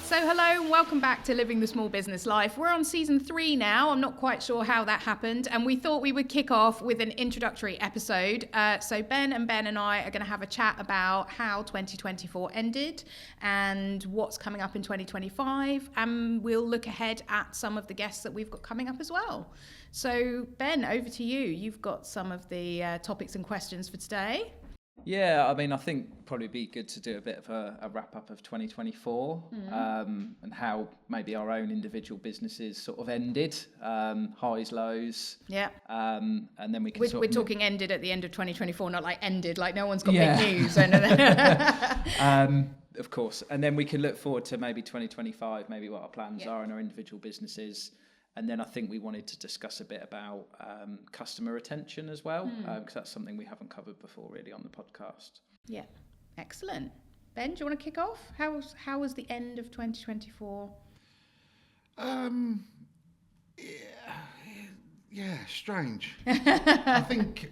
So hello and welcome back to Living the Small Business Life. We're on season 3 now. I'm not quite sure how that happened. And we thought we would kick off with an introductory episode. So Ben and I are going to have a chat about how 2024 ended and what's coming up in 2025. And we'll look ahead at some of the guests that we've got coming up as well. So Ben, over to you. You've got some of the topics and questions for today. Yeah, I mean, I think probably be good to do a bit of a wrap up of 2024 and how maybe our own individual businesses sort of ended, highs, lows. Yeah. And then we can We're talking ended at the end of 2024, not like ended, like no one's got Yeah. big news. Of course. And then we can look forward to maybe 2025, maybe what our plans are in our individual businesses. And then I think we wanted to discuss a bit about customer retention as well, because that's something we haven't covered before really on the podcast. Yeah, excellent. Ben, do you want to kick off? How was the end of 2024? Yeah, strange. I think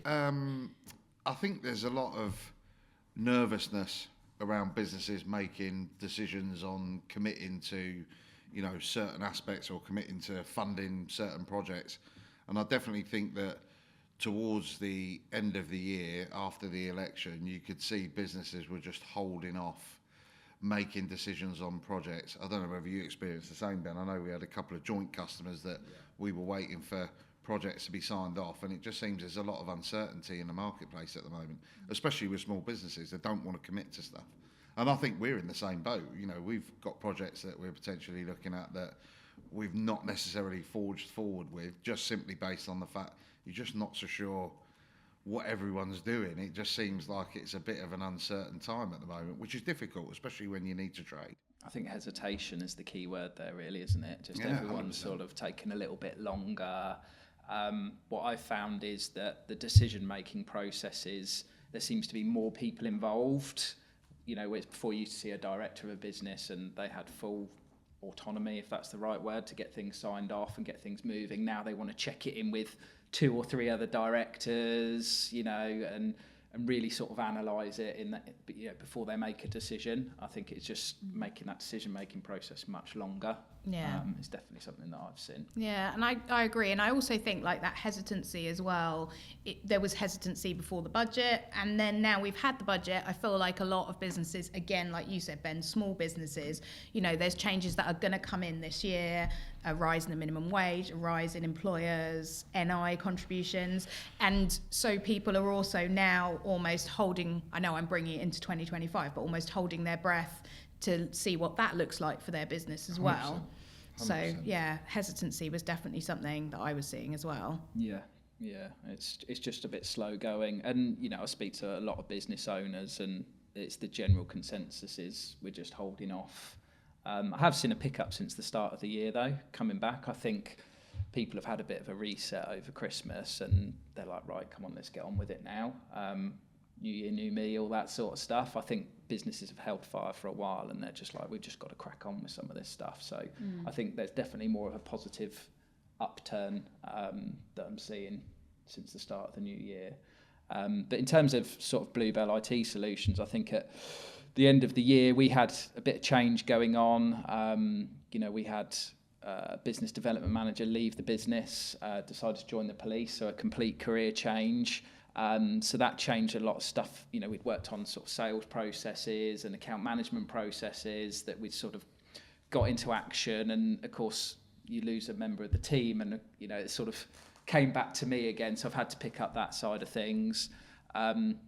there's a lot of nervousness around businesses making decisions on committing to, certain aspects or committing to funding certain projects. And I definitely think that towards the end of the year, after the election, you could see businesses were just holding off making decisions on projects. I don't know whether you experienced the same, Ben. I know we had a couple of joint customers that we were waiting for projects to be signed off, and it just seems there's a lot of uncertainty in the marketplace at the moment, especially with small businesses that don't want to commit to stuff. And I think we're in the same boat. We've got projects that we're potentially looking at that we've not necessarily forged forward with, just simply based on the fact you're just not so sure what everyone's doing. It just seems like it's a bit of an uncertain time at the moment, which is difficult, especially when you need to trade. I think hesitation is the key word there, really, isn't it? Just everyone's 100%. Sort of taking a little bit longer. What I've found is that the decision-making processes, there seems to be more people involved. Before you used to see a director of a business and they had full autonomy, if that's the right word, to get things signed off and get things moving. Now they want to check it in with 2 or 3 other directors, and really sort of analyse it before they make a decision. I think it's just making that decision-making process much longer. Yeah. It's definitely something that I've seen. Yeah, and I agree. And I also think like that hesitancy as well. There was hesitancy before the budget, and then now we've had the budget. I feel like a lot of businesses, again, like you said, Ben, small businesses, there's changes that are going to come in this year, a rise in the minimum wage, a rise in employers' NI contributions. And so people are also now almost holding, I know I'm bringing it into 2025, but almost holding their breath to see what that looks like for their business as well. 100%. So yeah, hesitancy was definitely something that I was seeing as well. Yeah, it's just a bit slow going, and I speak to a lot of business owners, and it's the general consensus is we're just holding off. I have seen a pickup since the start of the year though, coming back. I think people have had a bit of a reset over Christmas, and they're like, right, come on, let's get on with it now. New year, new me, all that sort of stuff. I think businesses have held fire for a while, and they're just like, we've just got to crack on with some of this stuff. So I think there's definitely more of a positive upturn that I'm seeing since the start of the new year. But in terms of sort of Bluebell IT Solutions, I think at the end of the year we had a bit of change going on. We had a business development manager leave the business, decided to join the police, so a complete career change. So that changed a lot of stuff. We'd worked on sort of sales processes and account management processes that we'd sort of got into action. And of course, you lose a member of the team, and it sort of came back to me again. So I've had to pick up that side of things.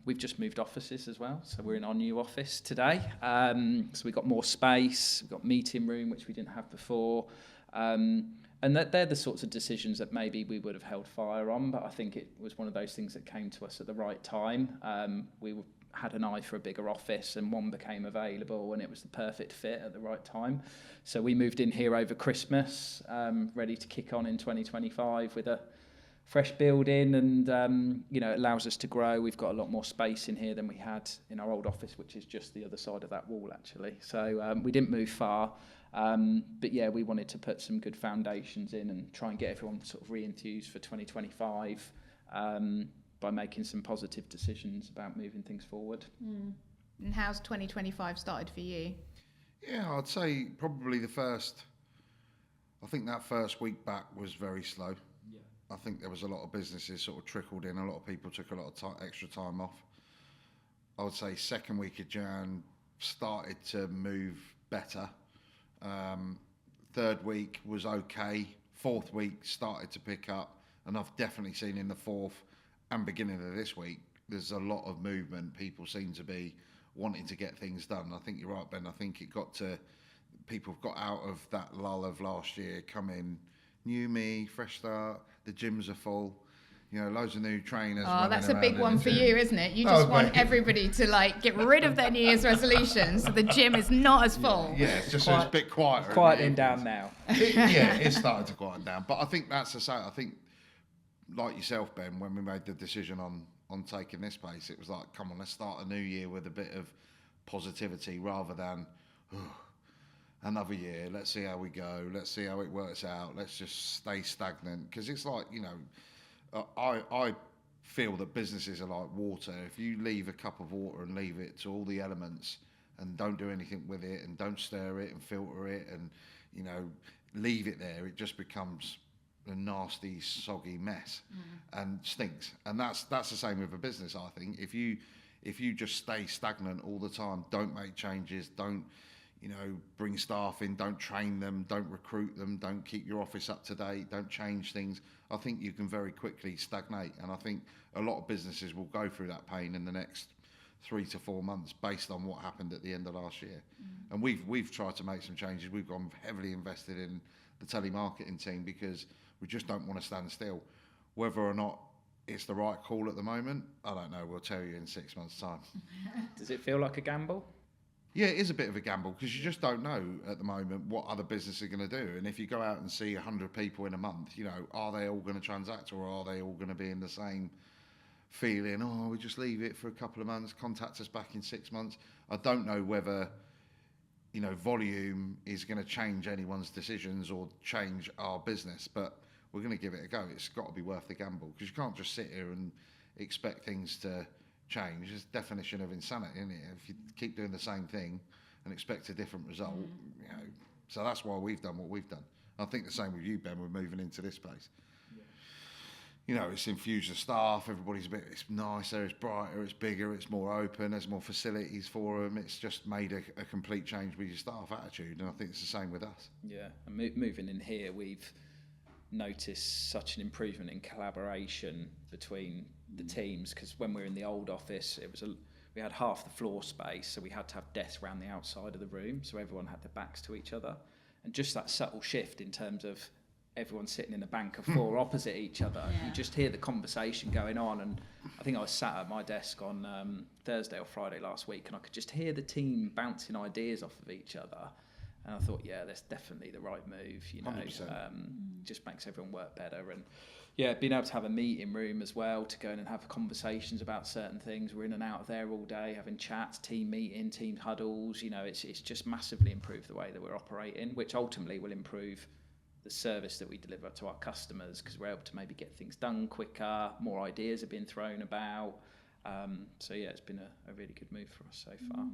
We've just moved offices as well, so we're in our new office today. So we've got more space, we've got meeting room, which we didn't have before. And they're the sorts of decisions that maybe we would have held fire on, but I think it was one of those things that came to us at the right time. We had an eye for a bigger office, and one became available, and it was the perfect fit at the right time. So we moved in here over Christmas, ready to kick on in 2025 with a fresh building, and it allows us to grow. We've got a lot more space in here than we had in our old office, which is just the other side of that wall, actually. So we didn't move far. But yeah, we wanted to put some good foundations in and try and get everyone sort of re-enthused for 2025. by making some positive decisions about moving things forward. And how's 2025 started for you? Yeah, I'd say probably I think that first week back was very slow. Yeah. I think there was a lot of businesses sort of trickled in. A lot of people took a lot of extra time off. I would say second week of Jan started to move better. Third week was okay. Fourth week started to pick up, and I've definitely seen in the fourth and beginning of this week, there's a lot of movement. People seem to be wanting to get things done. I think you're right, Ben. I think people have got out of that lull of last year, come in, new me, fresh start, the gyms are full. Loads of new trainers. Oh, that's a big one for you, isn't it? You just want everybody to get rid of their New Year's resolutions, so the gym is not as full. Yeah, it's just a bit quieter. Quieting down now. It's starting to quieten down. But I think that's the same. I think, like yourself, Ben, when we made the decision on taking this pace, it was like, come on, let's start a new year with a bit of positivity rather than another year. Let's see how we go. Let's see how it works out. Let's just stay stagnant. Because it's like, I feel that businesses are like water. If you leave a cup of water and leave it to all the elements and don't do anything with it and don't stir it and filter it and, leave it there, it just becomes a nasty, soggy mess and stinks. And that's the same with a business, I think. If you just stay stagnant all the time, don't make changes, don't bring staff in, don't train them, don't recruit them, don't keep your office up to date, don't change things, I think you can very quickly stagnate. And I think a lot of businesses will go through that pain in the next 3 to 4 months based on what happened at the end of last year. And we've tried to make some changes. We've gone heavily invested in the telemarketing team because we just don't want to stand still. Whether or not it's the right call at the moment, I don't know. We'll tell you in 6 months' time. Does it feel like a gamble? Yeah, it is a bit of a gamble because you just don't know at the moment what other businesses are going to do. And if you go out and see 100 people in a month, are they all going to transact or are they all going to be in the same feeling, we just leave it for a couple of months, contact us back in 6 months? I don't know whether, volume is going to change anyone's decisions or change our business, but we're going to give it a go. It's got to be worth the gamble because you can't just sit here and expect things to change. It's the definition of insanity, isn't it? If you keep doing the same thing and expect a different result, so that's why we've done what we've done. I think the same with you, Ben. We're moving into this place. It's infused the staff. It's nicer, it's brighter, it's bigger, it's more open. There's more facilities for them. It's just made a complete change with your staff attitude, and I think it's the same with us. Yeah, and moving in here, we've noticed such an improvement in collaboration between the teams, because when we were in the old office, we had half the floor space, so we had to have desks around the outside of the room, so everyone had their backs to each other, and just that subtle shift in terms of everyone sitting in a bank of four opposite each other, you just hear the conversation going on. And I think I was sat at my desk on Thursday or Friday last week, and I could just hear the team bouncing ideas off of each other. And I thought, that's definitely the right move, 100%. Just makes everyone work better. And being able to have a meeting room as well to go in and have conversations about certain things. We're in and out of there all day, having chats, team meeting, team huddles. It's just massively improved the way that we're operating, which ultimately will improve the service that we deliver to our customers, because we're able to maybe get things done quicker, more ideas have been thrown about. It's been a really good move for us so far.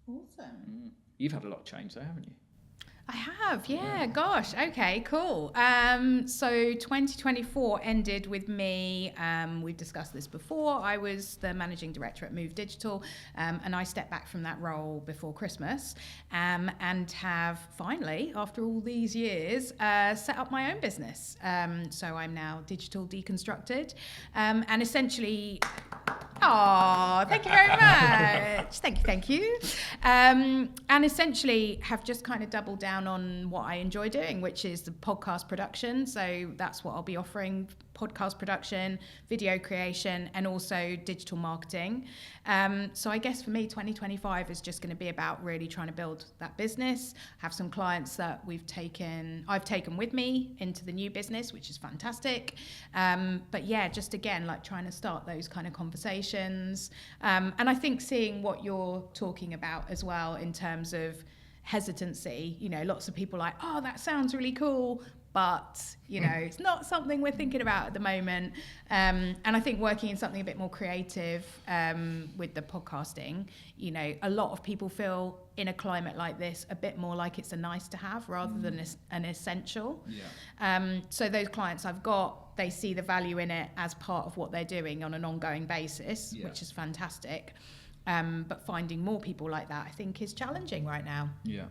Awesome. You've had a lot of change though, haven't you? I have, gosh, okay, cool. So 2024 ended with me, we've discussed this before, I was the managing director at Move Digital, and I stepped back from that role before Christmas, and have finally, after all these years, set up my own business. So I'm now Digital Deconstructed, and essentially... Oh, thank you very much. Thank you. And essentially have just kind of doubled down on what I enjoy doing, which is the podcast production. So that's what I'll be offering: podcast production, video creation, and also digital marketing. So I guess for me, 2025 is just going to be about really trying to build that business, have some clients that I've taken with me into the new business, which is fantastic. But just again, trying to start those kind of conversations. And I think seeing what you're talking about as well in terms of hesitancy, lots of people are like, oh, that sounds really cool, but it's not something we're thinking about at the moment. And I think working in something a bit more creative with the podcasting, a lot of people feel in a climate like this a bit more like it's a nice to have rather than an essential. So those clients I've got, they see the value in it as part of what they're doing on an ongoing basis, which is fantastic. But finding more people like that, I think, is challenging right now. Yeah.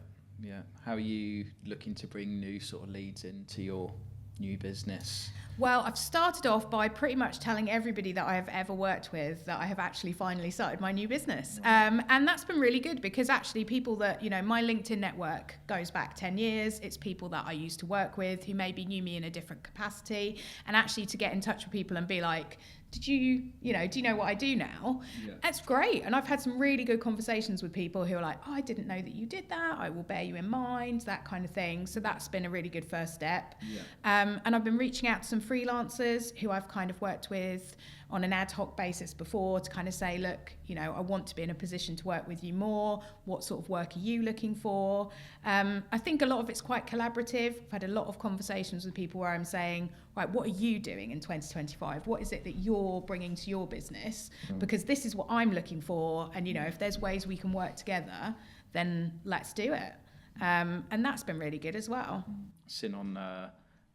How are you looking to bring new sort of leads into your new business? Well, I've started off by pretty much telling everybody that I have ever worked with that I have actually finally started my new business. And that's been really good because actually people that, my LinkedIn network goes back 10 years. It's people that I used to work with who maybe knew me in a different capacity. And actually to get in touch with people and be like, do you know what I do now? That's great. And I've had some really good conversations with people who are like, oh, I didn't know that you did that. I will bear you in mind, that kind of thing. So that's been a really good first step. And I've been reaching out to some freelancers who I've kind of worked with on an ad hoc basis before to kind of say, look, I want to be in a position to work with you more. What sort of work are you looking for? I think a lot of it's quite collaborative. I've had a lot of conversations with people where I'm saying, right, what are you doing in 2025? What is it that you're bringing to your business? Because this is what I'm looking for. And, if there's ways we can work together, then let's do it. And that's been really good as well. Seen on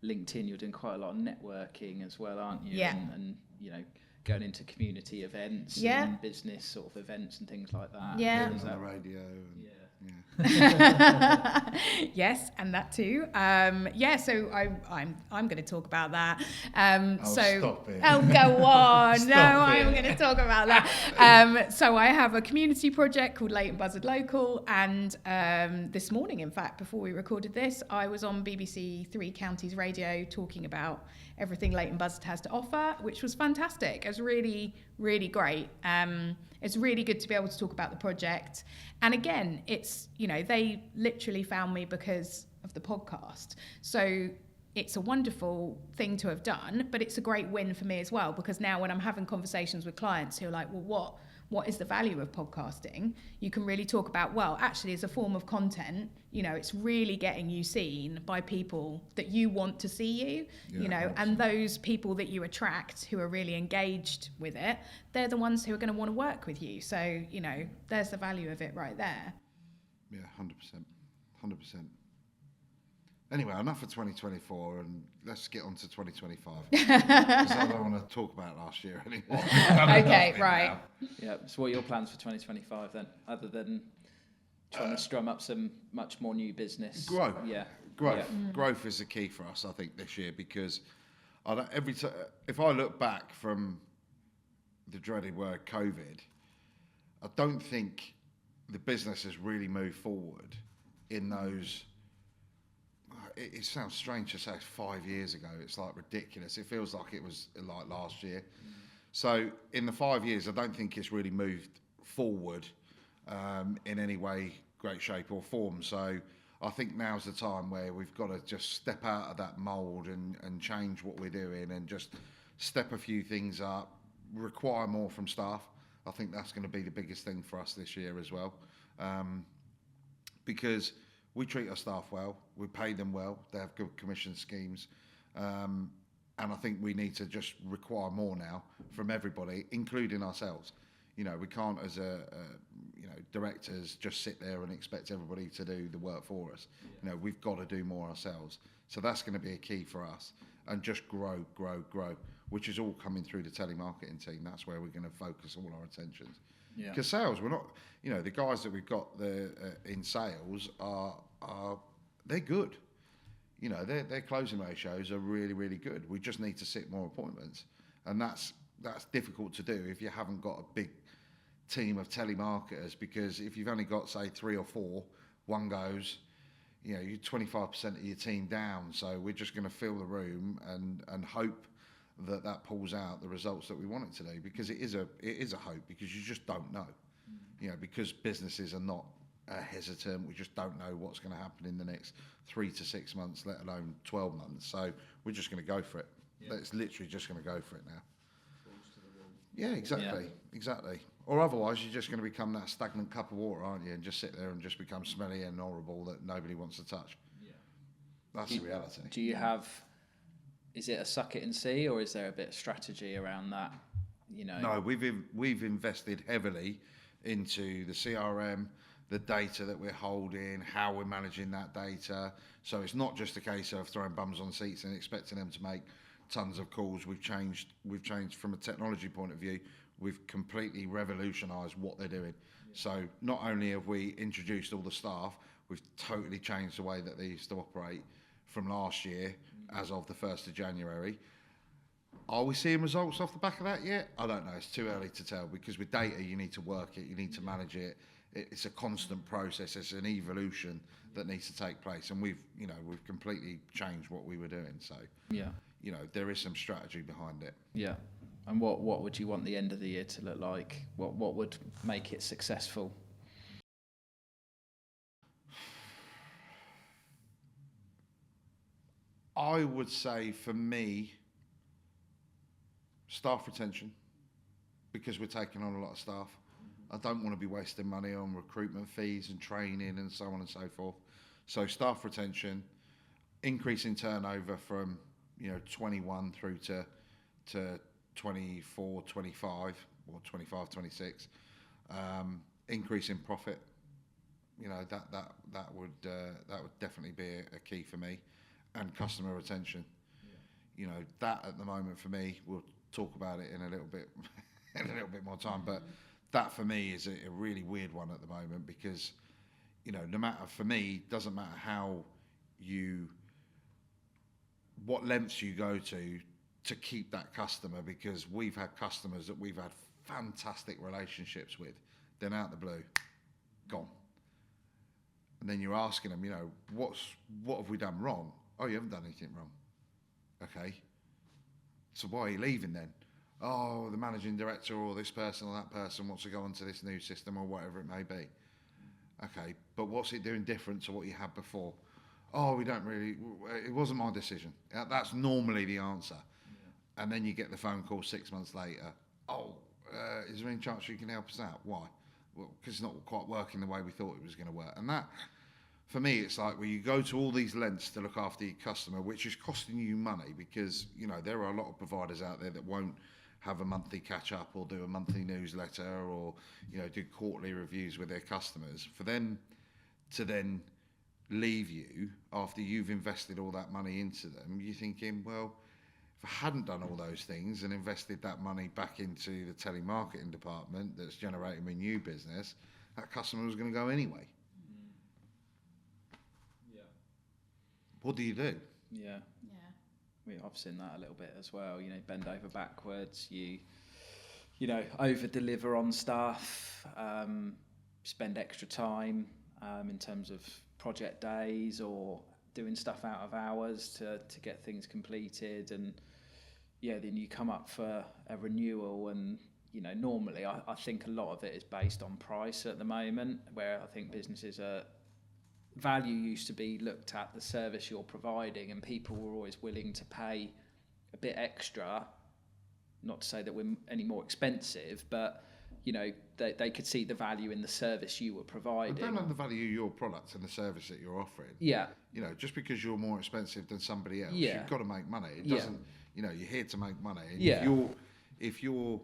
LinkedIn, you're doing quite a lot of networking as well, aren't you? Yeah. And going into community events and business sort of events and things like that. Yeah. On the radio. And, Yes, and that too. So I'm going to talk about that. Stop it. Oh, go on. Stop I'm going to talk about that. So I have a community project called Leighton Buzzard Local, and this morning, in fact, before we recorded this, I was on BBC Three Counties Radio talking about everything Leighton Buzzard has to offer, which was fantastic. It was really, really great. It's really good to be able to talk about the project. And again, it's, they literally found me because of the podcast. So it's a wonderful thing to have done, but it's a great win for me as well, because now when I'm having conversations with clients who are like, well, what is the value of podcasting? You can really talk about, well, actually as a form of content, it's really getting you seen by people that you want to see you, and those people that you attract who are really engaged with it, they're the ones who are going to want to work with you. So, there's the value of it right there. Yeah, 100%. Anyway, enough of 2024 and let's get on to 2025. Because I don't want to talk about last year anymore. Okay, right. Yeah, so what are your plans for 2025 then, other than trying to strum up some much more new business? Growth. Yeah. Growth. Yeah. Growth is the key for us, I think, this year, because if I look back from the dreaded word COVID, I don't think the business has really moved forward in those. It sounds strange to say 5 years ago. It's like ridiculous. It feels like it was like last year. So in the 5 years, I don't think it's really moved forward in any way, great shape or form. So I think now's the time where we've got to just step out of that mould and change what we're doing and just step a few things up, require more from staff. I think that's going to be the biggest thing for us this year as well. Because we treat our staff well, we pay them well, they have good commission schemes, and I think we need to just require more now from everybody, including ourselves. We can't, as directors, just sit there and expect everybody to do the work for us. We've got to do more ourselves. So that's going to be a key for us, and just grow, which is all coming through the telemarketing team. That's where we're going to focus all our attentions. Because sales, we're not, the guys that we've got in sales they're good. Their closing ratios are really, really good. We just need to sit more appointments. And that's difficult to do if you haven't got a big team of telemarketers, because if you've only got, say, 3 or 4, one goes, you're 25% of your team down. So we're just going to fill the room and hope that pulls out the results that we want it to do, because it is a hope, because you just don't know. Because businesses are not hesitant. We just don't know what's going to happen in the next 3 to 6 months, let alone 12 months. So we're just going to go for it. It's literally just going to go for it now. Yeah, exactly. Or otherwise, you're just going to become that stagnant cup of water, aren't you? And just sit there and just become smelly and horrible that nobody wants to touch. That's the reality. Do you have? Is it a suck it and see, or is there a bit of strategy around that? No, we've invested heavily into the CRM, the data that we're holding, how we're managing that data. So it's not just a case of throwing bums on seats and expecting them to make tons of calls. We've changed from a technology point of view. We've completely revolutionised what they're doing. So not only have we introduced all the staff, we've totally changed the way that they used to operate from last year as of the 1st of January. Are we seeing results off the back of that yet? I don't know. It's too early to tell, because with data, you need to work it, you need to manage it. It's a constant process. It's an evolution that needs to take place, and we've completely changed what we were doing. So there is some strategy behind it. Yeah. And what would you want the end of the year to look like? What would make it successful? I would say, for me, staff retention, because we're taking on a lot of staff. I don't want to be wasting money on recruitment fees and training and so on and so forth. So staff retention, increasing turnover from 21 through to 24, 25 or 25, 26. Increase in profit. That would definitely be a key for me, and customer retention. That at the moment for me, we'll talk about it in a little bit more time, but that for me is a really weird one at the moment, because no matter, for me, doesn't matter what lengths you go to keep that customer, because we've had customers that we've had fantastic relationships with, then out the blue, gone. And then you're asking them, what have we done wrong? Oh, you haven't done anything wrong. Okay. So why are you leaving then? Oh, the managing director or this person or that person wants to go onto this new system or whatever it may be. Okay, but what's it doing different to what you had before? Oh, it wasn't my decision. That's normally the answer. Yeah. And then you get the phone call 6 months later. Oh, is there any chance you can help us out? Why? Well, because it's not quite working the way we thought it was going to work. And that, for me, it's like where you go to all these lengths to look after your customer, which is costing you money, because there are a lot of providers out there that won't have a monthly catch up or do a monthly newsletter or do quarterly reviews with their customers. For them to then leave you after you've invested all that money into them, you're thinking, well, if I hadn't done all those things and invested that money back into the telemarketing department that's generating me new business, that customer was going to go anyway. Yeah. What do you do? Yeah. I've seen that a little bit as well. Bend over backwards. You over deliver on stuff. Spend extra time in terms of project days or doing stuff out of hours to get things completed. And then you come up for a renewal, and normally I think a lot of it is based on price at the moment, where I think businesses are. Value used to be looked at the service you're providing, and people were always willing to pay a bit extra. Not to say that we're any more expensive, but they could see the value in the service you were providing. They don't undervalue your product and the service that you're offering. Yeah. Just because you're more expensive than somebody else, yeah. You've got to make money. It doesn't. You're here to make money. And yeah. If your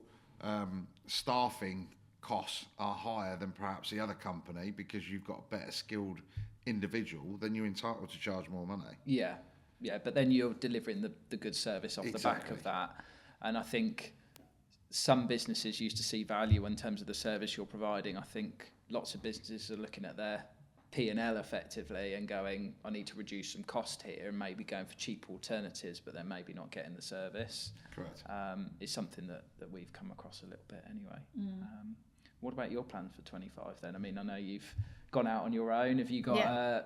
staffing costs are higher than perhaps the other company because you've got a better skilled individual, then you're entitled to charge more money. Yeah, but then you're delivering the good service off the back of that. And I think some businesses used to see value in terms of the service you're providing. I think lots of businesses are looking at their P&L effectively and going, I need to reduce some cost here, and maybe going for cheap alternatives, but then maybe not getting the service. Correct. It's something that we've come across a little bit anyway. What about your plans for 25 then? I mean, I know you've gone out on your own. Have you got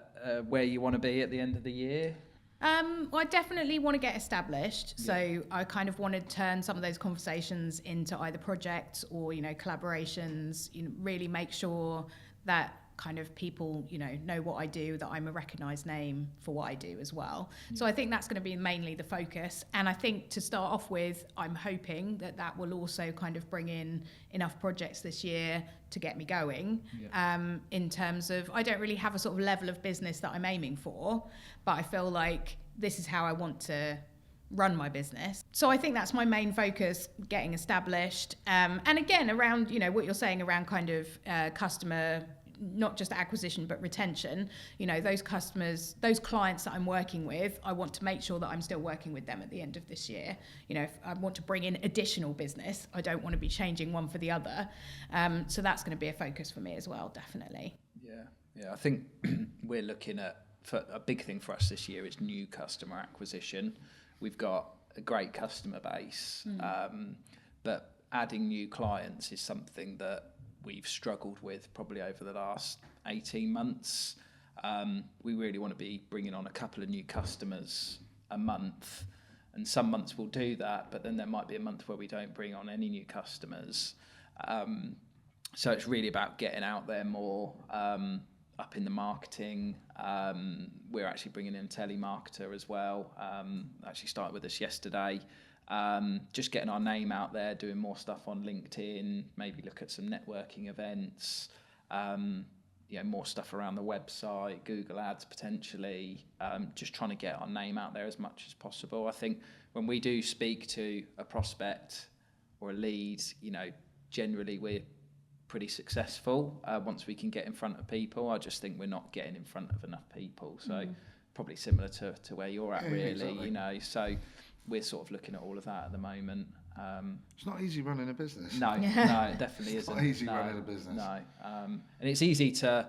where you want to be at the end of the year? Well, I definitely want to get established. So I kind of want to turn some of those conversations into either projects or, collaborations, really make sure that kind of people, know what I do, that I'm a recognised name for what I do as well. So I think that's going to be mainly the focus. And I think to start off with, I'm hoping that will also kind of bring in enough projects this year to get me going. In terms of, I don't really have a sort of level of business that I'm aiming for, but I feel like this is how I want to run my business. So I think that's my main focus, getting established. And again, around, what you're saying around kind of customer, not just acquisition, but retention, those customers, those clients that I'm working with, I want to make sure that I'm still working with them at the end of this year. If I want to bring in additional business, I don't want to be changing one for the other. So that's going to be a focus for me as well, definitely. Yeah, I think we're looking at, for a big thing for us this year is new customer acquisition. We've got a great customer base, but adding new clients is something that we've struggled with probably over the last 18 months. We really want to be bringing on a couple of new customers a month, and some months we'll do that, but then there might be a month where we don't bring on any new customers. So it's really about getting out there more, up in the marketing. We're actually bringing in a telemarketer as well. Actually started with us yesterday. Just getting our name out there, doing more stuff on LinkedIn, maybe look at some networking events, more stuff around the website, Google Ads potentially, just trying to get our name out there as much as possible. I think when we do speak to a prospect or a lead, generally we're pretty successful once we can get in front of people. I just think we're not getting in front of enough people. So probably similar to where you're at, really, exactly. So we're sort of looking at all of that at the moment. It's not easy running a business. No, it definitely isn't. It's not easy running a business. No, and it's easy to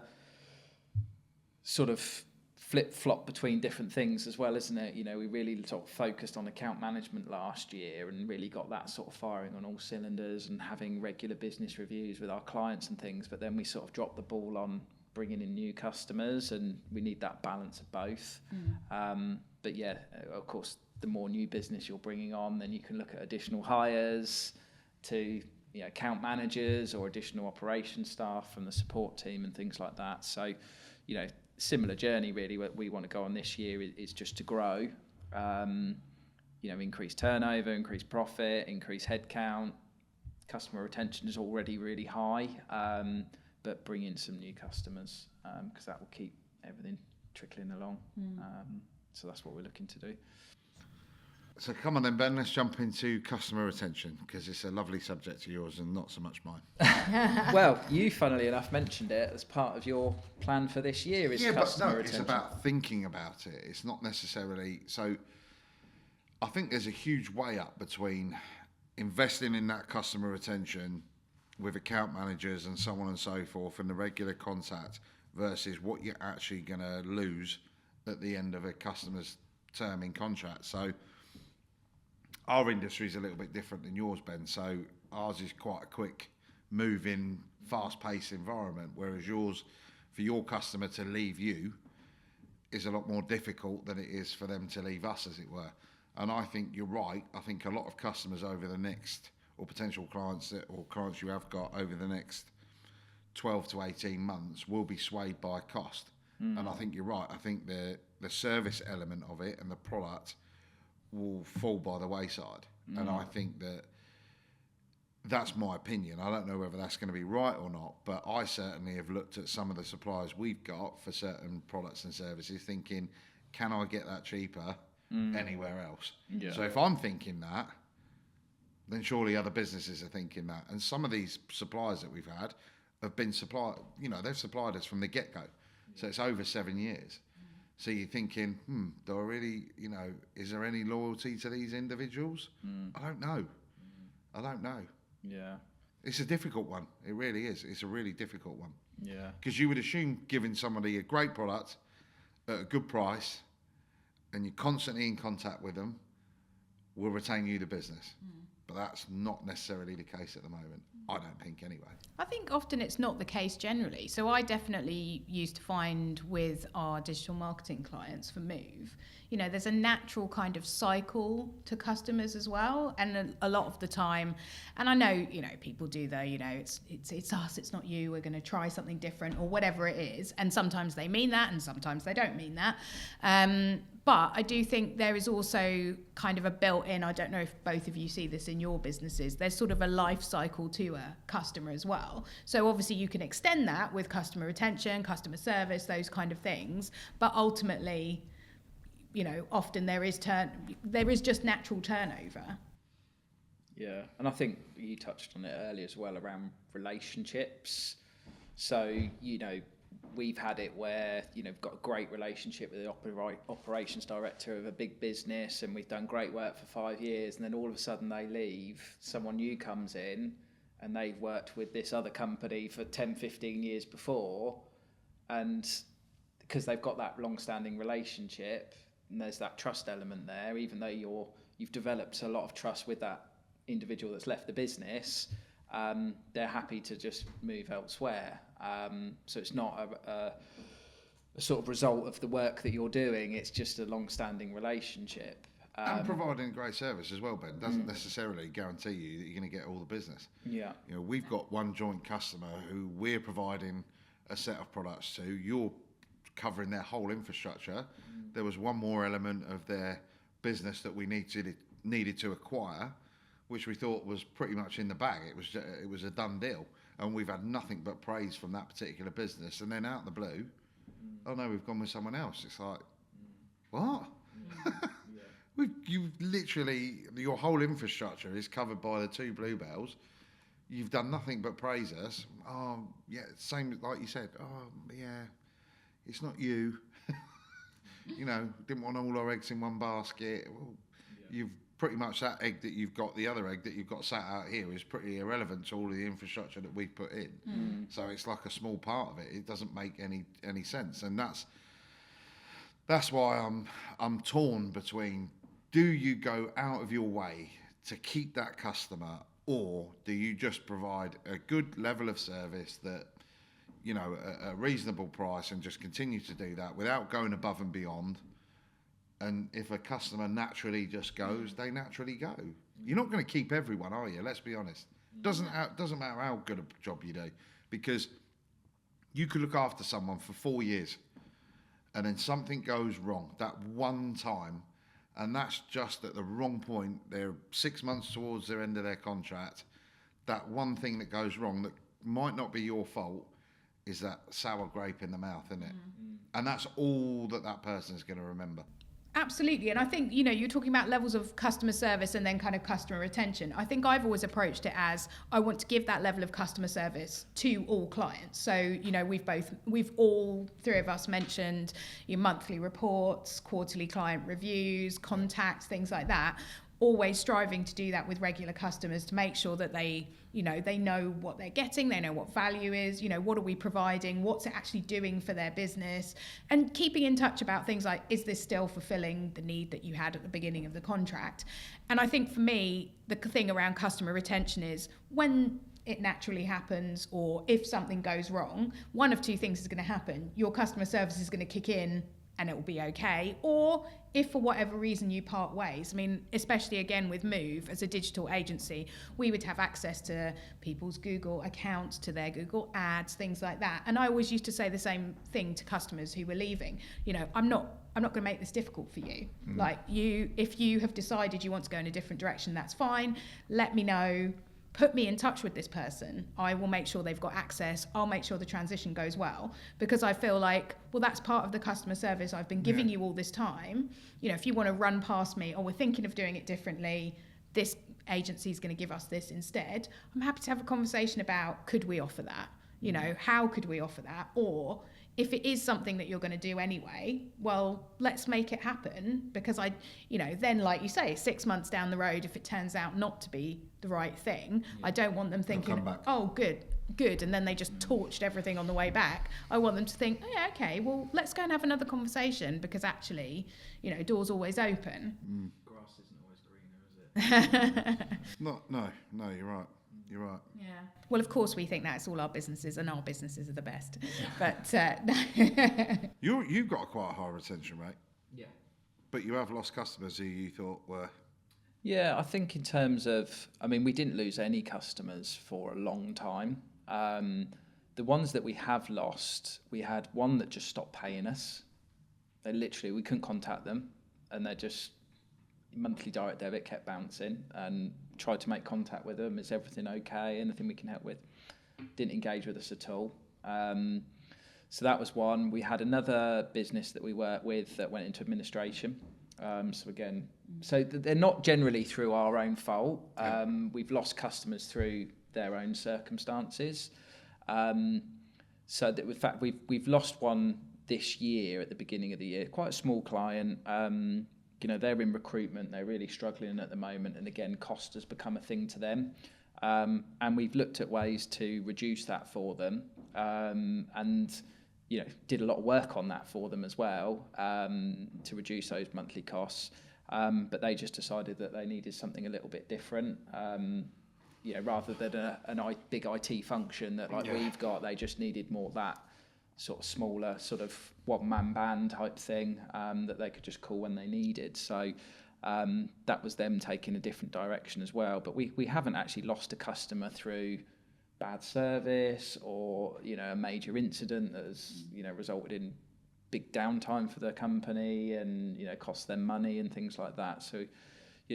sort of flip-flop between different things as well, isn't it? We really sort of focused on account management last year and really got that sort of firing on all cylinders and having regular business reviews with our clients and things, but then we sort of dropped the ball on bringing in new customers, and we need that balance of both. But yeah, of course, the more new business you're bringing on, then you can look at additional hires to account managers or additional operation staff from the support team and things like that. So, similar journey really. What we want to go on this year is just to grow, increase turnover, increase profit, increase headcount. Customer retention is already really high, but bring in some new customers because that will keep everything trickling along. So that's what we're looking to do. So come on then, Ben, let's jump into customer retention, because it's a lovely subject of yours and not so much mine. Well, you, funnily enough, mentioned it as part of your plan for this year, is customer retention. It's about thinking about it. It's not necessarily... So I think there's a huge way up between investing in that customer retention with account managers and so on and so forth and the regular contact versus what you're actually going to lose at the end of a customer's term in contract. So our industry is a little bit different than yours, Ben. So ours is quite a quick moving, fast-paced environment, whereas yours, for your customer to leave you, is a lot more difficult than it is for them to leave us, as it were. And I think you're right. I think a lot of customers over the next, or potential clients or clients you have got over the next 12 to 18 months will be swayed by cost. And I think you're right. I think the service element of it and the product will fall by the wayside. And I think that's my opinion. I don't know whether that's going to be right or not, but I certainly have looked at some of the suppliers we've got for certain products and services thinking, can I get that cheaper anywhere else? Yeah. So if I'm thinking that, then surely other businesses are thinking that. And some of these suppliers that we've had have been supplied, they've supplied us from the get-go. So it's over 7 years. So you're thinking, do I really, is there any loyalty to these individuals? I don't know. I don't know. Yeah. It's a difficult one. It really is. It's a really difficult one. Yeah. Because you would assume giving somebody a great product at a good price and you're constantly in contact with them will retain you the business. but that's not necessarily the case at the moment. I don't think, anyway. I think often it's not the case generally. So I definitely used to find with our digital marketing clients for Move, there's a natural kind of cycle to customers as well. And a lot of the time, and I know, people do it's us, it's not you, we're going to try something different or whatever it is. And sometimes they mean that and sometimes they don't mean that. But I do think there is also kind of a built-in, I don't know if both of you see this in your businesses, there's sort of a life cycle to a customer as well. So obviously you can extend that with customer retention, customer service, those kind of things. But ultimately, often there is just natural turnover. Yeah, and I think you touched on it earlier as well around relationships. So, we've had it where, we've got a great relationship with the operations director of a big business and we've done great work for 5 years, and then all of a sudden they leave, someone new comes in and they've worked with this other company for 10, 15 years before, and because they've got that long-standing relationship and there's that trust element there, even though you've developed a lot of trust with that individual that's left the business, they're happy to just move elsewhere. So it's not a sort of result of the work that you're doing, it's just a long-standing relationship. And providing great service as well, Ben, doesn't necessarily guarantee you that you're going to get all the business. Yeah. We've got one joint customer who we're providing a set of products to. You're covering their whole infrastructure. There was one more element of their business that we needed to acquire, which we thought was pretty much in the bag. It was a done deal, and we've had nothing but praise from that particular business. And then out of the blue, oh no, we've gone with someone else. It's like, what? You've literally, your whole infrastructure is covered by the 2 Bluebells. You've done nothing but praise us. Oh yeah, same like you said. Oh yeah, it's not you. Didn't want all our eggs in one basket. Well, you've pretty much that egg that you've got, the other egg that you've got sat out here is pretty irrelevant to all of the infrastructure that we've put in. So it's like a small part of it. It doesn't make any sense, and that's why I'm torn between, do you go out of your way to keep that customer, or do you just provide a good level of service that, a reasonable price, and just continue to do that without going above and beyond? And if a customer naturally just goes, they naturally go. You're not going to keep everyone, are you? Let's be honest. Doesn't matter how good a job you do, because you could look after someone for 4 years and then something goes wrong that one time, and that's just at the wrong point. They're 6 months towards their end of their contract. That one thing that goes wrong that might not be your fault is that sour grape in the mouth, isn't it? And that's all that person is going to remember. Absolutely. And I think, you're talking about levels of customer service and then kind of customer retention. I think I've always approached it as, I want to give that level of customer service to all clients. So, we've all 3 of us mentioned your monthly reports, quarterly client reviews, contacts, things like that. Always striving to do that with regular customers to make sure that they know what they're getting, they know what value is, what are we providing, what's it actually doing for their business, and keeping in touch about things like, is this still fulfilling the need that you had at the beginning of the contract? And I think for me, the thing around customer retention is, when it naturally happens, or if something goes wrong, one of 2 things is going to happen. Your customer service is going to kick in and it will be okay. Or if for whatever reason you part ways, especially again with Move as a digital agency, we would have access to people's Google accounts, to their Google ads, things like that. And I always used to say the same thing to customers who were leaving. I'm not going to make this difficult for you. If you have decided you want to go in a different direction, that's fine. Let me know. Put me in touch with this person. I will make sure they've got access. I'll make sure the transition goes well, because I feel like, well, that's part of the customer service I've been giving you all this time. If you want to run past me, or we're thinking of doing it differently, this agency is going to give us this instead. I'm happy to have a conversation about, could we offer that? How could we offer that? Or if it is something that you're going to do anyway, well, let's make it happen, because then, like you say, 6 months down the road, if it turns out not to be the right thing, I don't want them thinking, oh, good, and then they just torched everything on the way back. I want them to think, oh, yeah, okay, well, let's go and have another conversation, because actually, doors always open. Grass isn't always greener, is No, you're right. You're right. Yeah. Well, of course, we think that's all our businesses, and our businesses are the best. But You've got quite a high retention rate, Yeah. but you have lost customers who you thought were. Yeah, I think in terms of, I mean, we didn't lose any customers for a long time. The ones that we have lost, we had one that just stopped paying us. They literally, we couldn't contact them, and they just, monthly direct debit kept bouncing, and tried to make contact with them. Is everything okay? Anything we can help with? Didn't engage with us at all. So that was one. We had another business that we worked with that went into administration. So again, they're not generally through our own fault. We've lost customers through their own circumstances. So that in fact we've lost one this year at the beginning of the year. Quite a small client. They're in recruitment. They're really struggling at the moment, and again, cost has become a thing to them. And we've looked at ways to reduce that for them, and did a lot of work on that for them as well, to reduce those monthly costs. But they just decided that they needed something a little bit different. Rather than a big IT function that we've got, they just needed more that sort of smaller, sort of one-man band type thing that they could just call when they needed. So that was them taking a different direction as well. But we haven't actually lost a customer through bad service or a major incident that has resulted in big downtime for the company and cost them money and things like that. So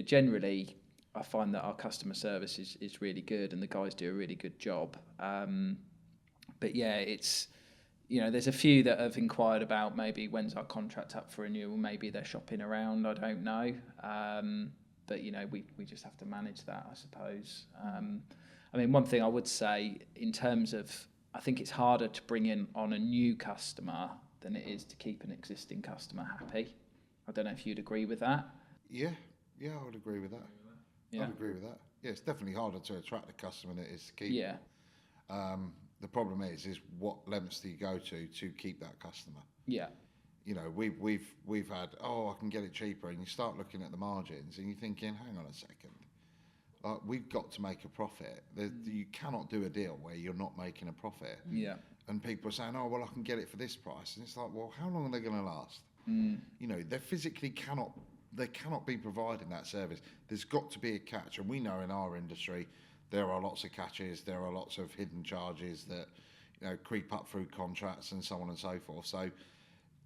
generally I find that our customer service is really good, and the guys do a really good job. But yeah, it's there's a few that have inquired about maybe when's our contract up for renewal. Maybe they're shopping around. I don't know. But we just have to manage that, I suppose. I mean, one thing I would say in terms of, I think it's harder to bring in on a new customer than it is to keep an existing customer happy. I don't know if you'd agree with that. Yeah, I would agree with that. Yeah. I'd agree with that. Yeah, it's definitely harder to attract a customer than it is to keep. Yeah. The problem is what lengths do you go to keep that customer? Yeah. We've had, I can get it cheaper, and you start looking at the margins and you're thinking, hang on a second, we've got to make a profit. You cannot do a deal where you're not making a profit. Yeah. And people are saying, I can get it for this price, and it's like, well, how long are they going to last? They physically cannot be providing that service. There's got to be a catch, and we know in our industry there are lots of catches, there are lots of hidden charges that creep up through contracts and so on and so forth. So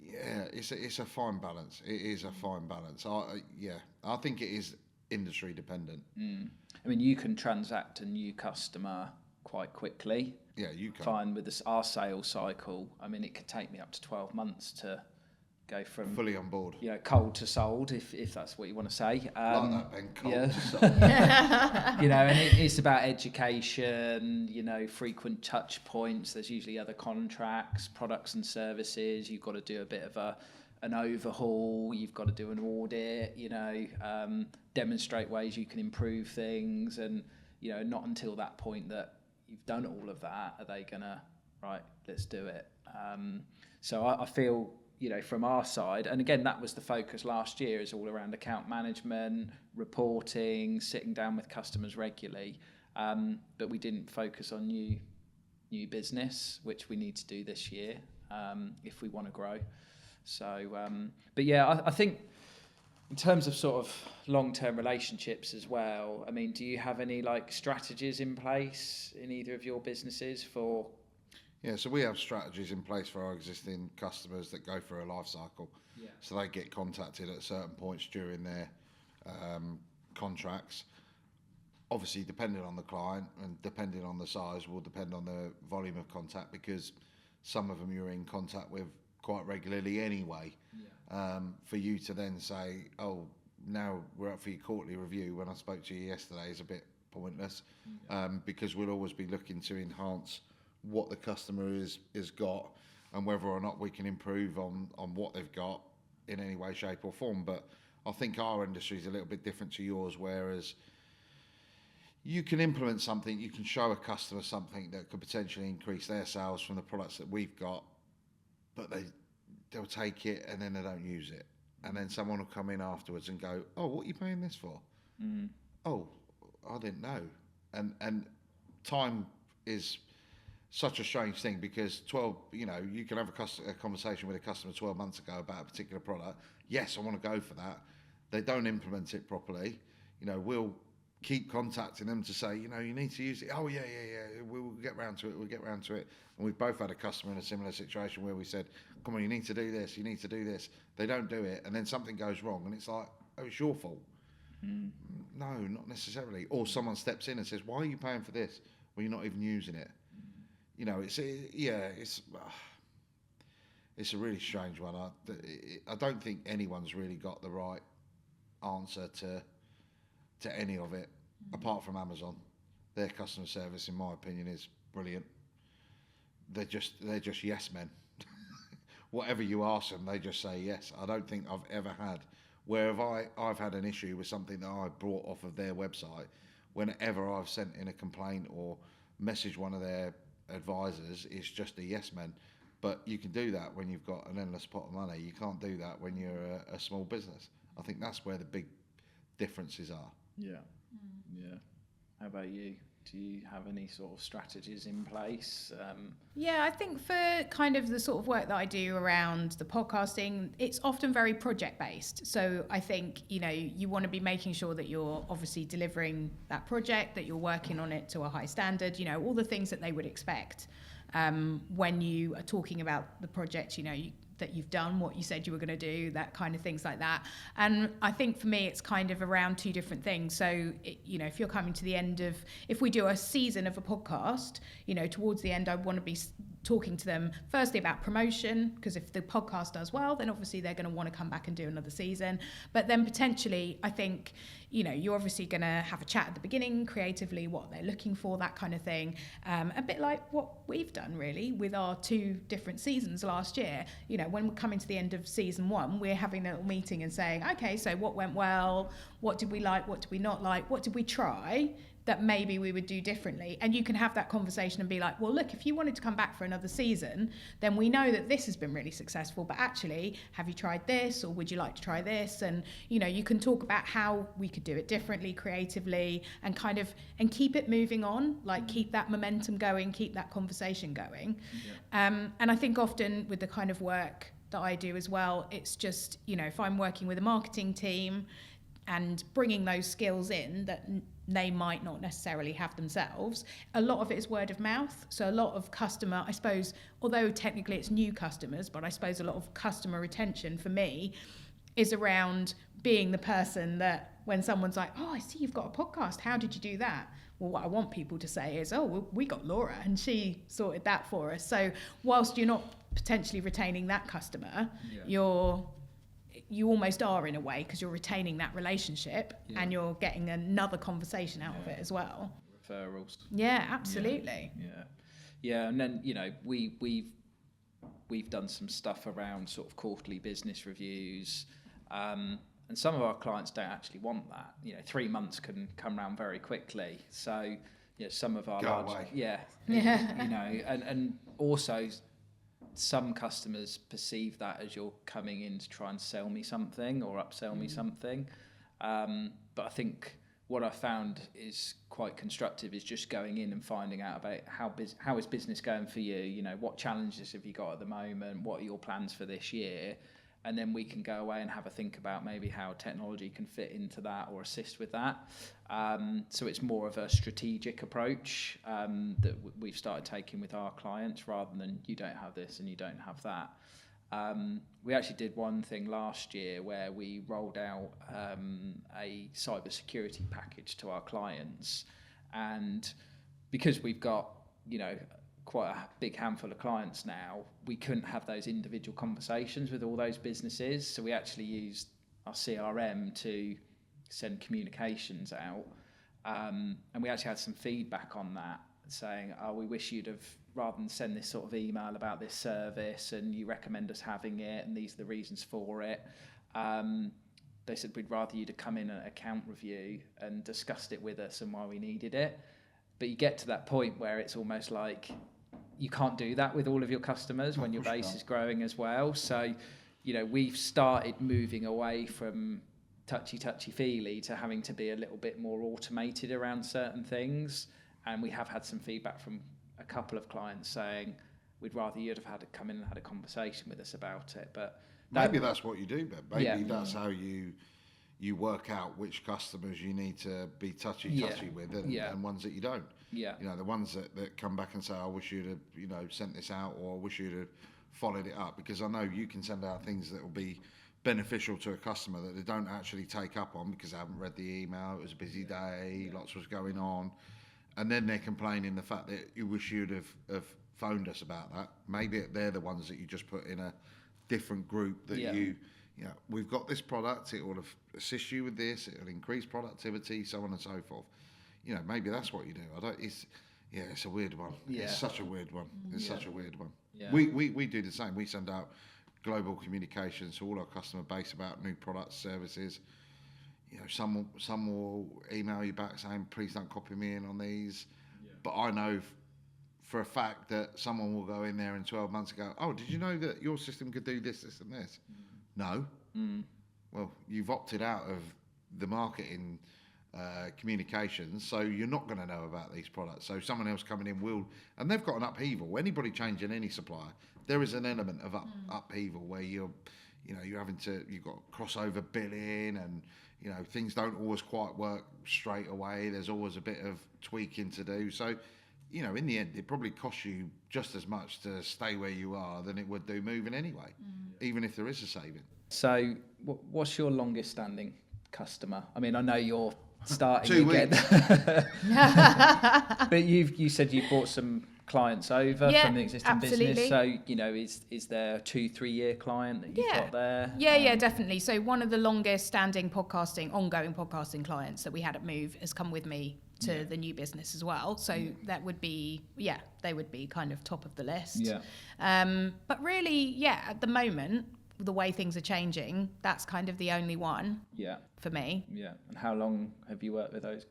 yeah, it's a fine balance. It is a fine balance. I think it is industry dependent. I mean, you can transact a new customer quite quickly. Yeah, you can. Fine with our sales cycle. I mean, it could take me up to 12 months to go from fully on board. Cold to sold, if that's what you want to say. Like that, Ben. Cold to sold. And it's about education, frequent touch points. There's usually other contracts, products and services. You've got to do a bit of an overhaul. You've got to do an audit. Demonstrate ways you can improve things, and not until that point that you've done all of that are they gonna let's do it. So I feel from our side, and again that was the focus last year, is all around account management, reporting, sitting down with customers regularly, but we didn't focus on new business, which we need to do this year if we want to grow. So but yeah, I think in terms of sort of long-term relationships as well, I mean, do you have any strategies in place in either of your businesses for? Yeah, so we have strategies in place for our existing customers that go through a life cycle. Yeah. So they get contacted at certain points during their contracts. Obviously, depending on the client and depending on the size, will depend on the volume of contact, because some of them you're in contact with quite regularly anyway. Yeah. For you to then say, now we're up for your quarterly review when I spoke to you yesterday is a bit pointless, because we'll always be looking to enhance what the customer has got and whether or not we can improve on what they've got in any way, shape or form. But I think our industry is a little bit different to yours, whereas you can implement something, you can show a customer something that could potentially increase their sales from the products that we've got, but they'll take it and then they don't use it. And then someone will come in afterwards and go, what are you paying this for? oh, I didn't know. And time is such a strange thing, because you can have a conversation with a customer 12 months ago about a particular product. Yes, I want to go for that. They don't implement it properly. We'll keep contacting them to say, you need to use it. Oh, yeah. We'll get round to it. And we've both had a customer in a similar situation where we said, come on, you need to do this. They don't do it. And then something goes wrong. And it's like, oh, it's your fault. No, not necessarily. Or someone steps in and says, why are you paying for this? Well, you're not even using it. It's a really strange one. I don't think anyone's really got the right answer to any of it, apart from Amazon. Their customer service, in my opinion, is brilliant. They're just yes men. Whatever you ask them, they just say yes. I don't think I've ever had where I've had an issue with something that I brought off of their website. Whenever I've sent in a complaint or messaged one of their advisors, it's just a yes man. But you can do that when you've got an endless pot of money. You can't do that when you're a small business. I think that's where the big differences are. Yeah. How about you? Do you have any sort of strategies in place? Yeah, I think for kind of the sort of work that I do around the podcasting, it's often very project based. So I think, you want to be making sure that you're obviously delivering that project, that you're working on it to a high standard, all the things that they would expect when you are talking about the project, that you've done what you said you were going to do, that kind of things like that. And I think for me, it's kind of around two different things. So, if you're coming to the end of, if we do a season of a podcast, towards the end, I want to be talking to them firstly about promotion, because if the podcast does well, then obviously they're going to want to come back and do another season. But then potentially, I think, you're obviously going to have a chat at the beginning, creatively, what they're looking for, that kind of thing. A bit like what we've done really with our 2 different seasons last year. When we're coming to the end of season 1, we're having a little meeting and saying, okay, so what went well? What did we like? What did we not like? What did we try that maybe we would do differently? And you can have that conversation and be like, well, look, if you wanted to come back for another season, then we know that this has been really successful, but actually, have you tried this, or would you like to try this? And you can talk about how we could do it differently, creatively, and and keep it moving on, like keep that momentum going, keep that conversation going. And I think often with the kind of work that I do as well, it's just, if I'm working with a marketing team and bringing those skills in that they might not necessarily have themselves, a lot of it is word of mouth. So a lot of customer, I suppose, although technically it's new customers, but I suppose a lot of customer retention for me is around being the person that when someone's like, oh, I see you've got a podcast, how did you do that? Well, what I want people to say is, oh, well, we got Laura and she sorted that for us. So whilst you're not potentially retaining that customer, you almost are in a way, because you're retaining that relationship and you're getting another conversation out of it as well. Referrals. Yeah, absolutely. Yeah. And then, we've done some stuff around sort of quarterly business reviews. And some of our clients don't actually want that. 3 months can come around very quickly. So, some of our and also some customers perceive that as you're coming in to try and sell me something or upsell me something. But I think what I found is quite constructive is just going in and finding out about how is business going for you? What challenges have you got at the moment? What are your plans for this year? And then we can go away and have a think about maybe how technology can fit into that or assist with that. So it's more of a strategic approach that we've started taking with our clients, rather than you don't have this and you don't have that. We actually did one thing last year where we rolled out a cybersecurity package to our clients, and because we've got quite a big handful of clients now, we couldn't have those individual conversations with all those businesses, so we actually used our CRM to send communications out, and we actually had some feedback on that saying, oh, we wish you'd have, rather than send this sort of email about this service and you recommend us having it and these are the reasons for it, they said we'd rather you to come in at account review and discussed it with us and why we needed it. But you get to that point where it's almost like you can't do that with all of your customers when your base is growing as well. So, we've started moving away from touchy-feely to having to be a little bit more automated around certain things. And we have had some feedback from a couple of clients saying, we'd rather you'd have had to come in and had a conversation with us about it. But maybe that's what you do, Ben. Maybe that's how you work out which customers you need to be touchy with and ones that you don't. Yeah. You know, the ones that come back and say, I wish you'd have, you know, sent this out, or I wish you'd have followed it up, because I know you can send out things that will be beneficial to a customer that they don't actually take up on because they haven't read the email, it was a busy day, lots was going on, and then they're complaining the fact that you wish you'd have phoned us about that. Maybe they're the ones that you just put in a different group that you know, we've got this product, it will assist you with this, it will increase productivity, so on and so forth. You know, maybe that's what you do. It's a weird one. Yeah. It's such a weird one. Such a weird one. Yeah. We do the same. We send out global communications to all our customer base about new products, services. You know, some will email you back saying, please don't copy me in on these. Yeah. But I know for a fact that someone will go in there in 12 months and go, oh, did you know that your system could do this, this and this? No. Well, you've opted out of the marketing communications, so you're not going to know about these products. So someone else coming in will, and they've got an upheaval. Anybody changing any supplier, there is an element of upheaval where you've got crossover billing, and you know, things don't always quite work straight away. There's always a bit of tweaking to do. So, you know, in the end, it probably costs you just as much to stay where you are than it would do moving anyway, even if there is a saving. So, what's your longest standing customer? I mean, I know you're starting 2 weeks. But you said you brought some clients over from the existing business. So, you know, is there a 2-3 year client that you've got there? Yeah, definitely. So one of the longest standing ongoing podcasting clients that we had at Move has come with me to the new business as well. So that would be, they would be kind of top of the list. Yeah. But really, at the moment, the way things are changing, that's kind of the only one for me. Yeah. And how long have you worked with that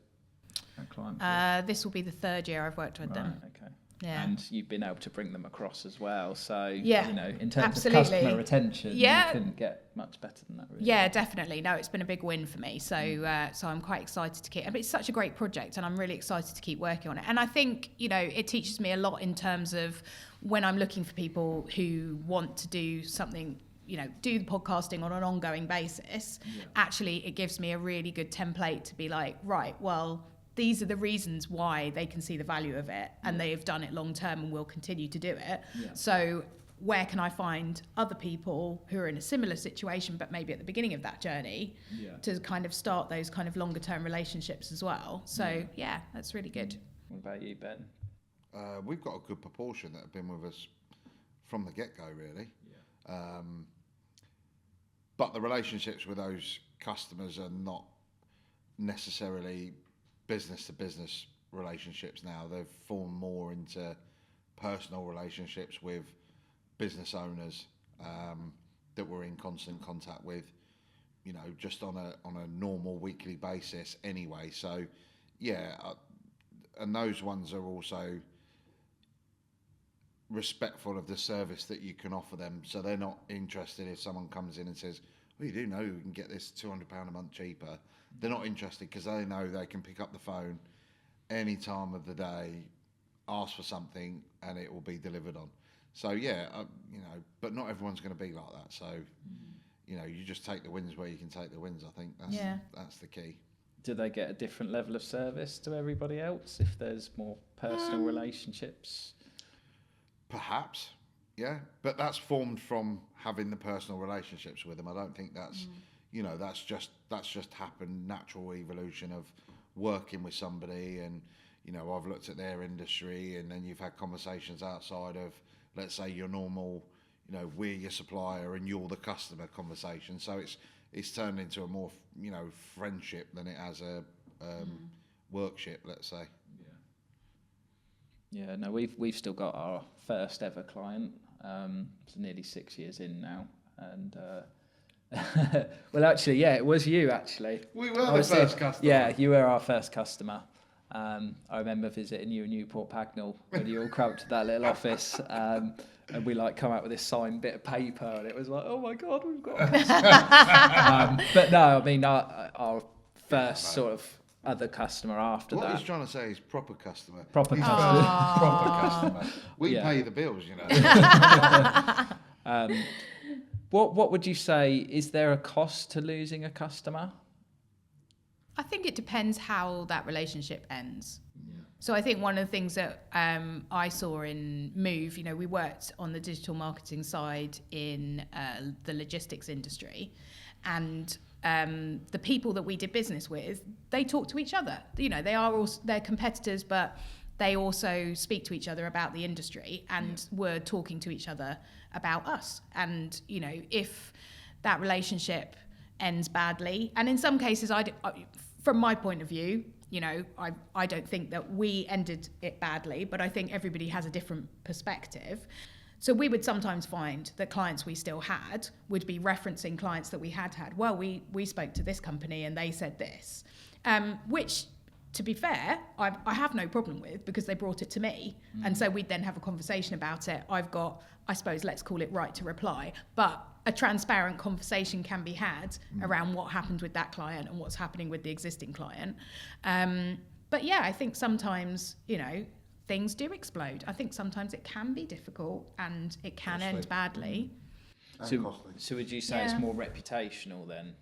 client? This will be the 3rd year I've worked with them. Okay. Yeah. And you've been able to bring them across as well. So, you know, in terms absolutely. of customer retention, you couldn't get much better than that, really. Yeah, definitely. No, it's been a big win for me. So so I'm quite excited to keep, it's such a great project and I'm really excited to keep working on it. And I think, you know, it teaches me a lot in terms of when I'm looking for people who want to do something, you know, do the podcasting on an ongoing basis. Actually, it gives me a really good template to be like, right, well, these are the reasons why they can see the value of it and they've done it long term and will continue to do it. So where can I find other people who are in a similar situation but maybe at the beginning of that journey to kind of start those kind of longer term relationships as well. So that's really good. What about you, Ben? We've got a good proportion that have been with us from the get-go, really. But the relationships with those customers are not necessarily business-to-business relationships now. They've formed more into personal relationships with business owners that we're in constant contact with, you know, just on a normal weekly basis anyway. So, and those ones are also respectful of the service that you can offer them, so they're not interested if someone comes in and says, well, you do know we can get this £200 a month cheaper. They're not interested because they know they can pick up the phone any time of the day, ask for something, and it will be delivered on. So you know, but not everyone's going to be like that. So you know, you just take the wins where you can take the wins. I think that's the key. Do they get a different level of service to everybody else if there's more personal relationships? Perhaps, but that's formed from having the personal relationships with them. I don't think that's, you know, that's just happened, natural evolution of working with somebody, and you know, I've looked at their industry, and then you've had conversations outside of, let's say, your normal, you know, we're your supplier and you're the customer conversation. So it's turned into a more, you know, friendship than it has a workship, let's say. Yeah, no, we've still got our first ever client. It's nearly 6 years in now, and well, actually, it was you. Actually, we were the first customer. Yeah, you were our first customer, I remember visiting you in Newport Pagnell when you all cramped to that little office, and we like come out with this signed bit of paper, and it was like, oh my god, we've got a customer. But no, I mean our first sort of other customer after what that. What he's trying to say is proper customer. Proper He's customer. Proper customer. We Yeah. pay the bills, you know. What would you say? Is there a cost to losing a customer? I think it depends how that relationship ends. So I think one of the things that I saw in Move, we worked on the digital marketing side in the logistics industry, and the people that we did business with, they talk to each other. They're competitors, but they also speak to each other about the industry and were talking to each other about us. And if that relationship ends badly, and in some cases, from my point of view, I don't think that we ended it badly, but I think everybody has a different perspective. So we would sometimes find that clients we still had would be referencing clients that we had. Well, we spoke to this company and they said this, which, to be fair, I have no problem with, because they brought it to me. And so we'd then have a conversation about it. I've got, I suppose, let's call it right to reply. But a transparent conversation can be had around what happened with that client and what's happening with the existing client. But yeah, I think sometimes, things do explode. I think sometimes it can be difficult and it can end badly. So would you say it's more reputational then?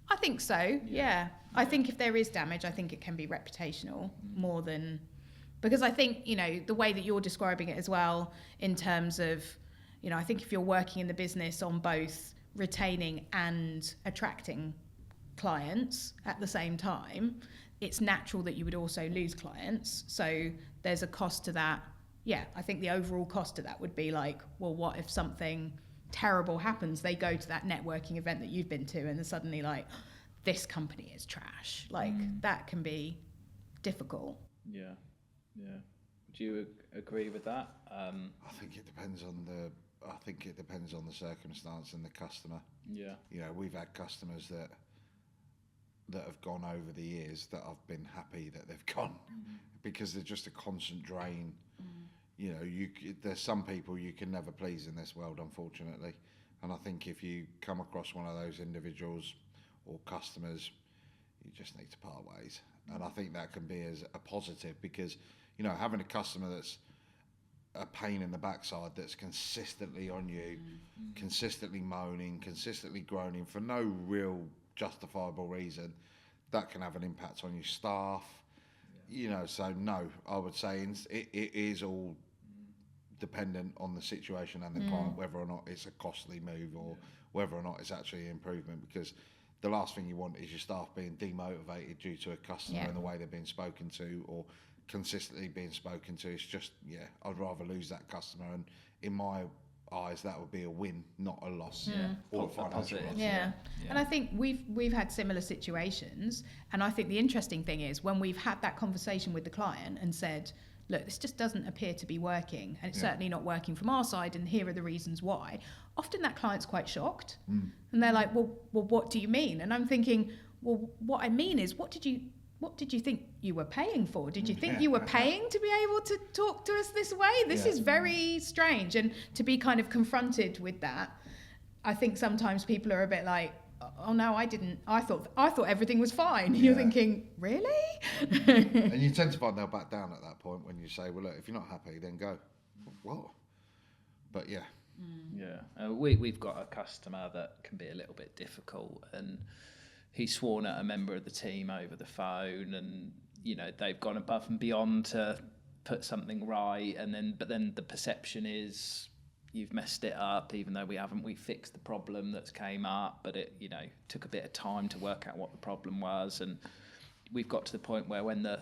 I think so, yeah. I think if there is damage, I think it can be reputational more than... Because I think, the way that you're describing it as well, in terms of, I think if you're working in the business on both retaining and attracting clients at the same time, it's natural that you would also lose clients. So there's a cost to that. Yeah, I think the overall cost to that would be like, well, what if something terrible happens? They go to that networking event that you've been to and they're suddenly like, this company is trash. Like, that can be difficult. Yeah. Do you agree with that? I think it depends on the circumstance and the customer. Yeah. We've had customers that have gone over the years that I've been happy that they've gone, because they're just a constant drain. There's some people you can never please in this world, unfortunately. And I think if you come across one of those individuals or customers, you just need to part ways. And I think that can be as a positive, because having a customer that's a pain in the backside, that's consistently on you, consistently moaning, consistently groaning for no real justifiable reason, that can have an impact on your staff. So no, I would say it is all dependent on the situation and the client, whether or not it's a costly move or whether or not it's actually an improvement, because the last thing you want is your staff being demotivated due to a customer and the way they're being spoken to or consistently being spoken to. It's just, I'd rather lose that customer, and in my eyes that would be a win, not a loss, or a financial loss. Yeah. And I think we've had similar situations, and I think the interesting thing is when we've had that conversation with the client and said, look, this just doesn't appear to be working, and it's certainly not working from our side, and here are the reasons why. Often that client's quite shocked, and they're like, well, what do you mean? And I'm thinking, well, what I mean is, what did you think you were paying for? Did you think you were paying to be able to talk to us this way? This is very strange. And to be kind of confronted with that, I think sometimes people are a bit like, oh no, I didn't. I thought everything was fine. You're thinking, really? And you tend to find they'll back down at that point when you say, well, look, if you're not happy, then go. What? But yeah. Yeah. We've got a customer that can be a little bit difficult, and he's sworn at a member of the team over the phone, and they've gone above and beyond to put something right, but then the perception is you've messed it up, even though we haven't. We fixed the problem that's came up, but it took a bit of time to work out what the problem was, and we've got to the point where when the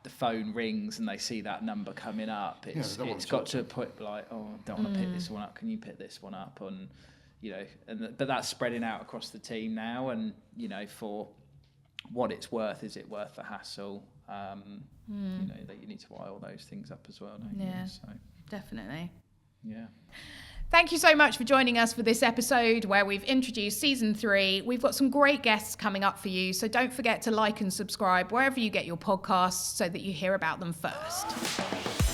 phone rings and they see that number coming up, it's got to a point like, oh, I don't want to pick this one up, can you pick this one up? And but that's spreading out across the team now, and for what it's worth, is it worth the hassle? That you need to weigh all those things up as well, don't you? Yeah, so definitely. Yeah. Thank you so much for joining us for this episode where we've introduced season 3. We've got some great guests coming up for you, so don't forget to like and subscribe wherever you get your podcasts so that you hear about them first.